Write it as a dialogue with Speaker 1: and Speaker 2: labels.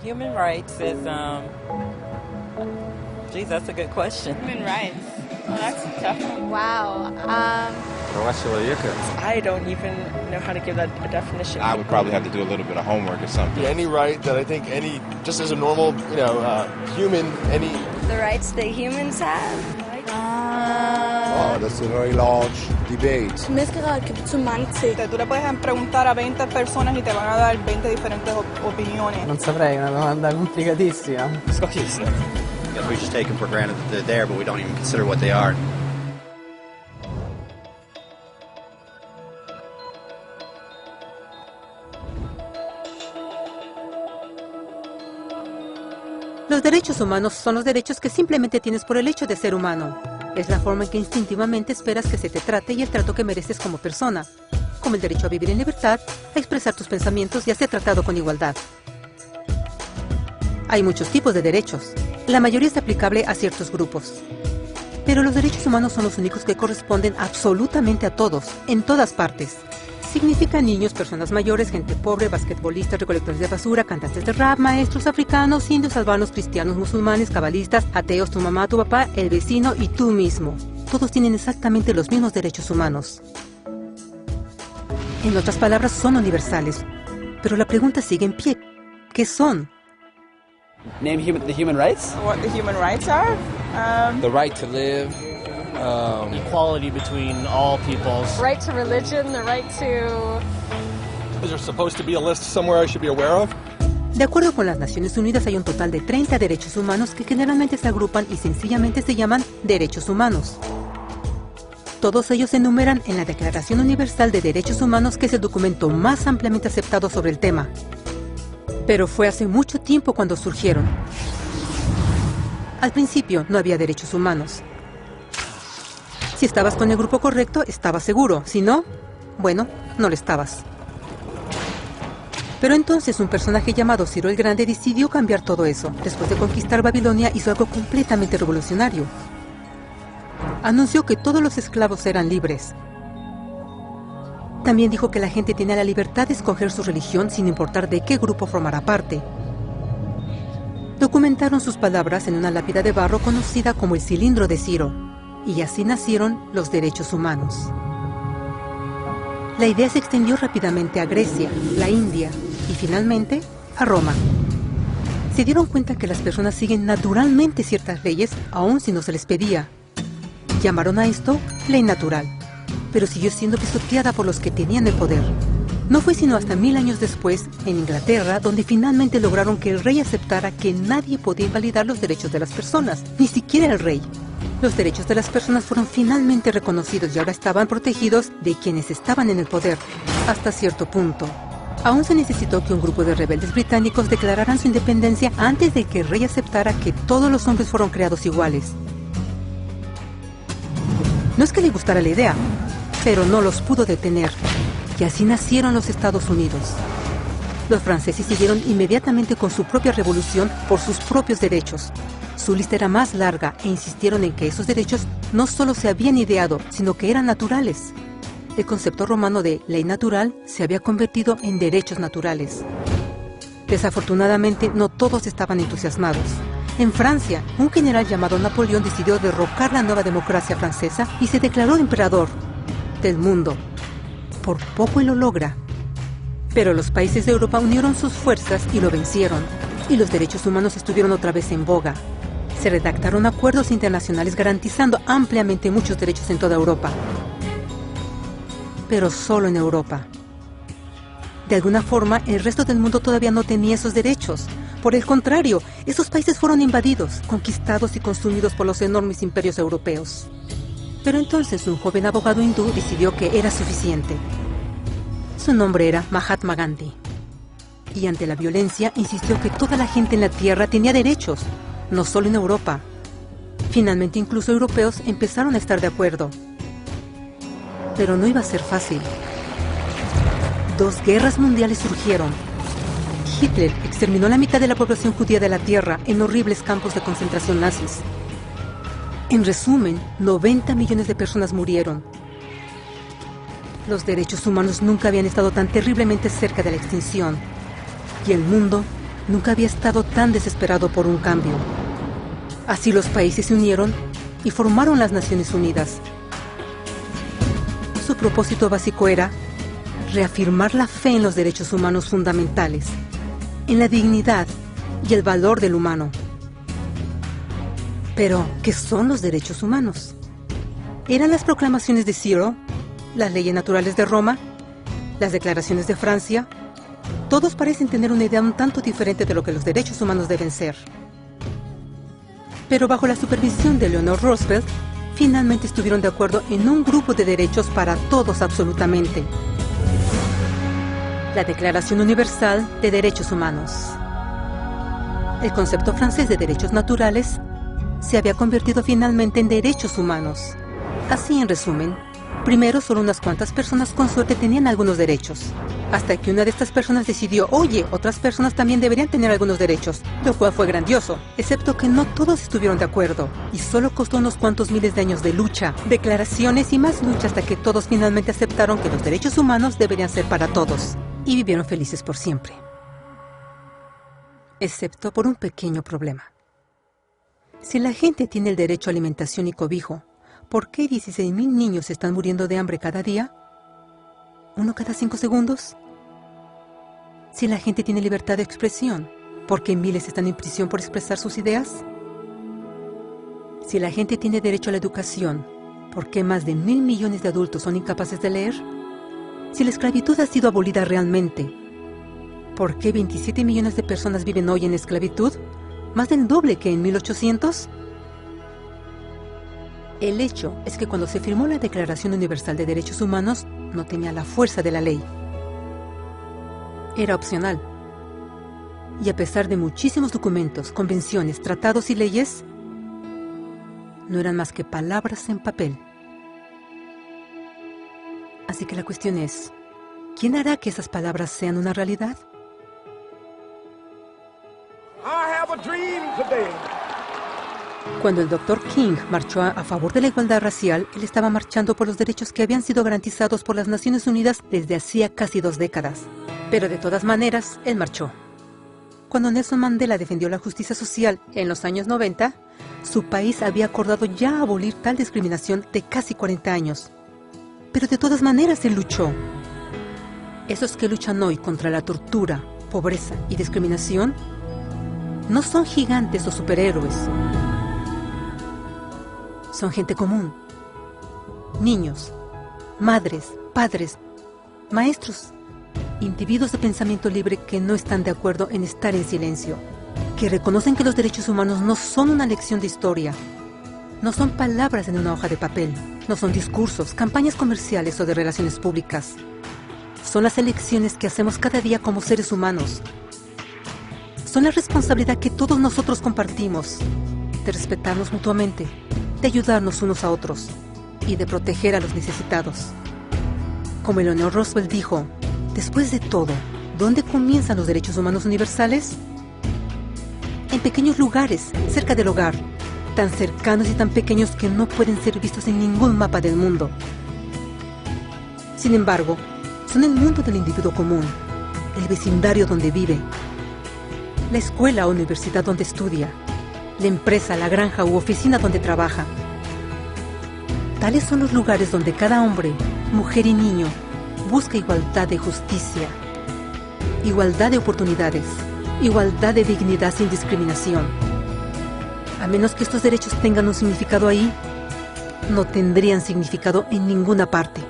Speaker 1: Human rights is, geez, that's a good question.
Speaker 2: Human rights. Well, that's a tough one.
Speaker 3: Wow.
Speaker 2: I don't even know how to give that a definition.
Speaker 4: I would probably have to do a little bit of homework or something.
Speaker 5: Any right that I think just as a normal, human, any...
Speaker 3: The rights that humans have?
Speaker 6: Oh, that's a very large debate.
Speaker 2: Tú le puedes preguntar a 20 personas y te van a dar 20 diferentes opiniones.
Speaker 7: Non saprei, è una domanda complicatissima.
Speaker 8: Because we just take them for granted that they're there, but we don't even consider what they are.
Speaker 9: Los derechos humanos son los derechos que simplemente tienes por el hecho de ser humano. Es la forma en que instintivamente esperas que se te trate y el trato que mereces como persona, como el derecho a vivir en libertad, a expresar tus pensamientos y a ser tratado con igualdad. Hay muchos tipos de derechos. La mayoría es aplicable a ciertos grupos. Pero los derechos humanos son los únicos que corresponden absolutamente a todos, en todas partes. Significa niños, personas mayores, gente pobre, basquetbolistas, recolectores de basura, cantantes de rap, maestros africanos, indios, albanos, cristianos, musulmanes, cabalistas, ateos, tu mamá, tu papá, el vecino y tú mismo. Todos tienen exactamente los mismos derechos humanos. En otras palabras, son universales. Pero la pregunta sigue en pie. ¿Qué son?
Speaker 7: Name the human rights?
Speaker 2: What the human rights are?
Speaker 5: The right to live.
Speaker 10: Equality between all peoples.
Speaker 3: Right to religion, the right to...
Speaker 5: Is there supposed to be a list somewhere I should be aware of?
Speaker 9: De acuerdo con las Naciones Unidas, hay un total de 30 derechos humanos que generalmente se agrupan y sencillamente se llaman derechos humanos. Todos ellos se enumeran en la Declaración Universal de Derechos Humanos, que es el documento más ampliamente aceptado sobre el tema. Pero fue hace mucho tiempo cuando surgieron. Al principio no había derechos humanos. Si estabas con el grupo correcto, estabas seguro. Si no, bueno, no lo estabas. Pero entonces un personaje llamado Ciro el Grande decidió cambiar todo eso. Después de conquistar Babilonia, hizo algo completamente revolucionario. Anunció que todos los esclavos eran libres. También dijo que la gente tenía la libertad de escoger su religión sin importar de qué grupo formara parte. Documentaron sus palabras en una lápida de barro conocida como el Cilindro de Ciro. Y así nacieron los derechos humanos. La idea se extendió rápidamente a Grecia, la India y finalmente a Roma. Se dieron cuenta que las personas siguen naturalmente ciertas leyes aun si no se les pedía. Llamaron a esto ley natural, pero siguió siendo pisoteada por los que tenían el poder. No fue sino hasta 1000 años después, en Inglaterra, donde finalmente lograron que el rey aceptara que nadie podía invalidar los derechos de las personas, ni siquiera el rey. Los derechos de las personas fueron finalmente reconocidos y ahora estaban protegidos de quienes estaban en el poder, hasta cierto punto. Aún se necesitó que un grupo de rebeldes británicos declararan su independencia antes de que el rey aceptara que todos los hombres fueron creados iguales. No es que le gustara la idea, pero no los pudo detener. Y así nacieron los Estados Unidos. Los franceses siguieron inmediatamente con su propia revolución por sus propios derechos. Su lista era más larga e insistieron en que esos derechos no solo se habían ideado, sino que eran naturales. El concepto romano de ley natural se había convertido en derechos naturales. Desafortunadamente, no todos estaban entusiasmados. En Francia, un general llamado Napoleón decidió derrocar la nueva democracia francesa y se declaró emperador del mundo. Por poco y lo logra. Pero los países de Europa unieron sus fuerzas y lo vencieron. Y los derechos humanos estuvieron otra vez en boga. Se redactaron acuerdos internacionales garantizando ampliamente muchos derechos en toda Europa. Pero solo en Europa. De alguna forma, el resto del mundo todavía no tenía esos derechos. Por el contrario, esos países fueron invadidos, conquistados y consumidos por los enormes imperios europeos. Pero entonces un joven abogado hindú decidió que era suficiente. Su nombre era Mahatma Gandhi. Y ante la violencia insistió que toda la gente en la tierra tenía derechos, no solo en Europa. Finalmente incluso europeos empezaron a estar de acuerdo. Pero no iba a ser fácil. 2 guerras mundiales surgieron. Hitler exterminó la mitad de la población judía de la tierra en horribles campos de concentración nazis. En resumen, 90 millones de personas murieron. Los derechos humanos nunca habían estado tan terriblemente cerca de la extinción. Y el mundo nunca había estado tan desesperado por un cambio. Así los países se unieron y formaron las Naciones Unidas. Su propósito básico era reafirmar la fe en los derechos humanos fundamentales, en la dignidad y el valor del humano. Pero, ¿qué son los derechos humanos? ¿Eran las proclamaciones de Zero, las leyes naturales de Roma, las declaraciones de Francia? Todos parecen tener una idea un tanto diferente de lo que los derechos humanos deben ser. Pero bajo la supervisión de Eleanor Roosevelt, finalmente estuvieron de acuerdo en un grupo de derechos para todos absolutamente. La Declaración Universal de Derechos Humanos. El concepto francés de derechos naturales se había convertido finalmente en derechos humanos. Así, en resumen, primero solo unas cuantas personas con suerte tenían algunos derechos, hasta que una de estas personas decidió, oye, otras personas también deberían tener algunos derechos, lo cual fue grandioso, excepto que no todos estuvieron de acuerdo, y solo costó unos cuantos miles de años de lucha, declaraciones y más lucha hasta que todos finalmente aceptaron que los derechos humanos deberían ser para todos, y vivieron felices por siempre. Excepto por un pequeño problema. Si la gente tiene el derecho a alimentación y cobijo, ¿por qué 16.000 niños están muriendo de hambre cada día? ¿Uno cada 5 segundos? Si la gente tiene libertad de expresión, ¿por qué miles están en prisión por expresar sus ideas? Si la gente tiene derecho a la educación, ¿por qué más de 1.000 millones de adultos son incapaces de leer? Si la esclavitud ha sido abolida realmente, ¿por qué 27 millones de personas viven hoy en esclavitud? ¿Más del doble que en 1800? El hecho es que cuando se firmó la Declaración Universal de Derechos Humanos, no tenía la fuerza de la ley. Era opcional. Y a pesar de muchísimos documentos, convenciones, tratados y leyes, no eran más que palabras en papel. Así que la cuestión es, ¿quién hará que esas palabras sean una realidad? Cuando el Dr. King marchó a favor de la igualdad racial, él estaba marchando por los derechos que habían sido garantizados por las Naciones Unidas desde hacía casi 2 décadas. Pero de todas maneras, él marchó. Cuando Nelson Mandela defendió la justicia social en los años 90, su país había acordado ya abolir tal discriminación de casi 40 años. Pero de todas maneras él luchó. Esos que luchan hoy contra la tortura, pobreza y discriminación no son gigantes o superhéroes. Son gente común. Niños, madres, padres, maestros, individuos de pensamiento libre que no están de acuerdo en estar en silencio, que reconocen que los derechos humanos no son una lección de historia, no son palabras en una hoja de papel, no son discursos, campañas comerciales o de relaciones públicas. Son las elecciones que hacemos cada día como seres humanos. Son la responsabilidad que todos nosotros compartimos, de respetarnos mutuamente, de ayudarnos unos a otros y de proteger a los necesitados. Como Eleanor Roosevelt dijo, después de todo, ¿dónde comienzan los derechos humanos universales? En pequeños lugares, cerca del hogar, tan cercanos y tan pequeños que no pueden ser vistos en ningún mapa del mundo. Sin embargo, son el mundo del individuo común, el vecindario donde vive, la escuela o universidad donde estudia, la empresa, la granja u oficina donde trabaja. Tales son los lugares donde cada hombre, mujer y niño busca igualdad de justicia, igualdad de oportunidades, igualdad de dignidad sin discriminación. A menos que estos derechos tengan un significado ahí, no tendrían significado en ninguna parte.